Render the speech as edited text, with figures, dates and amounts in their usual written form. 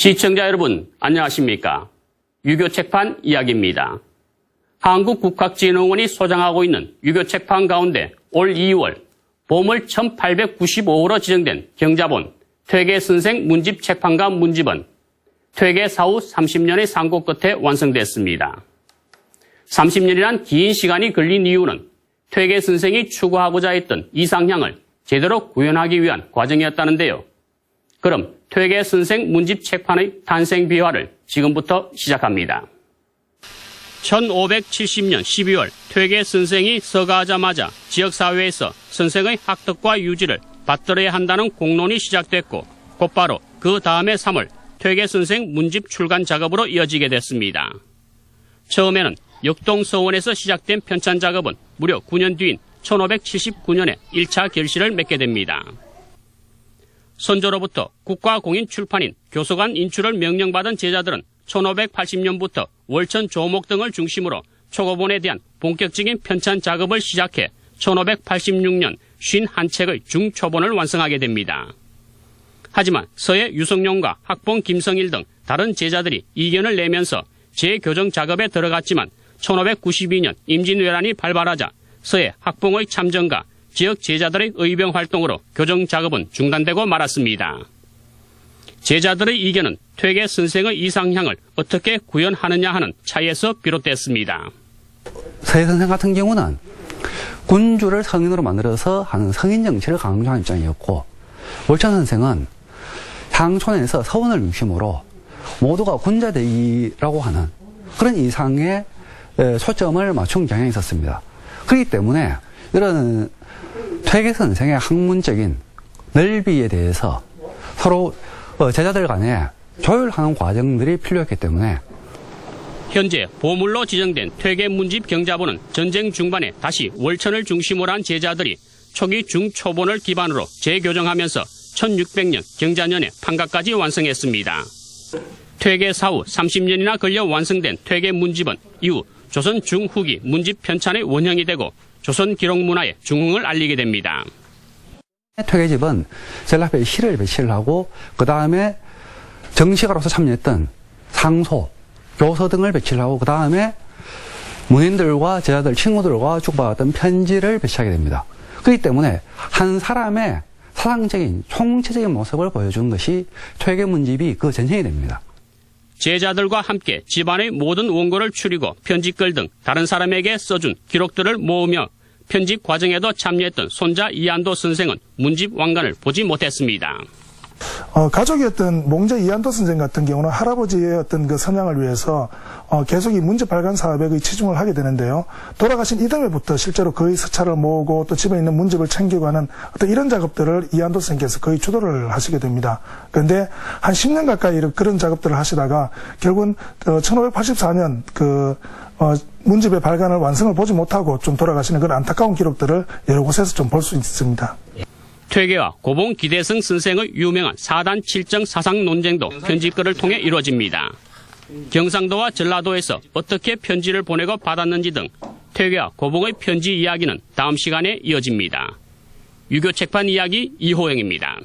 시청자 여러분, 안녕하십니까? 유교 책판 이야기입니다. 한국국학진흥원이 소장하고 있는 유교 책판 가운데 올 2월 보물 1895호로 지정된 경자본 퇴계선생 문집 책판과 문집은 퇴계 사후 30년의 상고 끝에 완성됐습니다. 30년이란 긴 시간이 걸린 이유는 퇴계선생이 추구하고자 했던 이상향을 제대로 구현하기 위한 과정이었다는데요. 그럼 퇴계선생 문집 책판의 탄생 비화를 지금부터 시작합니다. 1570년 12월 퇴계선생이 서가하자마자 지역사회에서 선생의 학덕과 유지를 받들어야 한다는 공론이 시작됐고 곧바로 그 다음해 3월 퇴계선생 문집 출간 작업으로 이어지게 됐습니다. 처음에는 역동서원에서 시작된 편찬 작업은 무려 9년 뒤인 1579년에 1차 결실을 맺게 됩니다. 선조로부터 국가공인 출판인 교서관 인출을 명령받은 제자들은 1580년부터 월천 조목 등을 중심으로 초고본에 대한 본격적인 편찬 작업을 시작해 1586년 51책의 중초본을 완성하게 됩니다. 하지만 서해 유성룡과 학봉 김성일 등 다른 제자들이 이견을 내면서 재교정 작업에 들어갔지만 1592년 임진왜란이 발발하자 서해 학봉의 참전과 지역 제자들의 의병 활동으로 교정 작업은 중단되고 말았습니다. 제자들의 이견은 퇴계선생의 이상향을 어떻게 구현하느냐 하는 차이에서 비롯됐습니다. 서해 선생 같은 경우는 군주를 성인으로 만들어서 하는 성인 정치를 강조한 입장이었고, 월천 선생은 향촌에서 서원을 중심으로 모두가 군자되기라고 하는 그런 이상의 초점을 맞춘 경향이 있었습니다. 그렇기 때문에 이런 퇴계선생의 학문적인 넓이에 대해서 서로 제자들 간에 조율하는 과정들이 필요했기 때문에 현재 보물로 지정된 퇴계문집 경자본은 전쟁 중반에 다시 월천을 중심으로 한 제자들이 초기 중초본을 기반으로 재교정하면서 1600년 경자년에 판가까지 완성했습니다. 퇴계 사후 30년이나 걸려 완성된 퇴계문집은 이후 조선 중후기 문집 편찬의 원형이 되고 조선 기록문화의 중흥을 알리게 됩니다. 퇴계집은 제일 앞에 시를 배치를 하고 그 다음에 정식으로서 참여했던 상소, 교서 등을 배치를 하고 그 다음에 문인들과 제자들, 친구들과 주고받았던 편지를 배치하게 됩니다. 그렇기 때문에 한 사람의 사상적인 총체적인 모습을 보여준 것이 퇴계문집이 그 전형이 됩니다. 제자들과 함께 집안의 모든 원고를 추리고 편집글 등 다른 사람에게 써준 기록들을 모으며 편집 과정에도 참여했던 손자 이한도 선생은 문집 왕관을 보지 못했습니다. 가족이었던 몽제 이한도 선생 같은 경우는 할아버지의 어떤 그 선양을 위해서 계속 이 문집 발간 사업에 치중을 하게 되는데요. 돌아가신 이듬해부터 실제로 거의 서찰을 모으고 또 집에 있는 문집을 챙기고 하는 어떤 이런 작업들을 이한도 선생께서 거의 주도를 하시게 됩니다. 그런데 한 10년 가까이 그런 작업들을 하시다가 결국은 1584년 문집의 발간을 완성을 보지 못하고 좀 돌아가시는 그런 안타까운 기록들을 여러 곳에서 좀 볼 수 있습니다. 퇴계와 고봉 기대성 선생의 유명한 사단 칠정 사상 논쟁도 편집글을 통해 이루어집니다. 경상도와 전라도에서 어떻게 편지를 보내고 받았는지 등 퇴계와 고봉의 편지 이야기는 다음 시간에 이어집니다. 유교 책판 이야기 이호영입니다.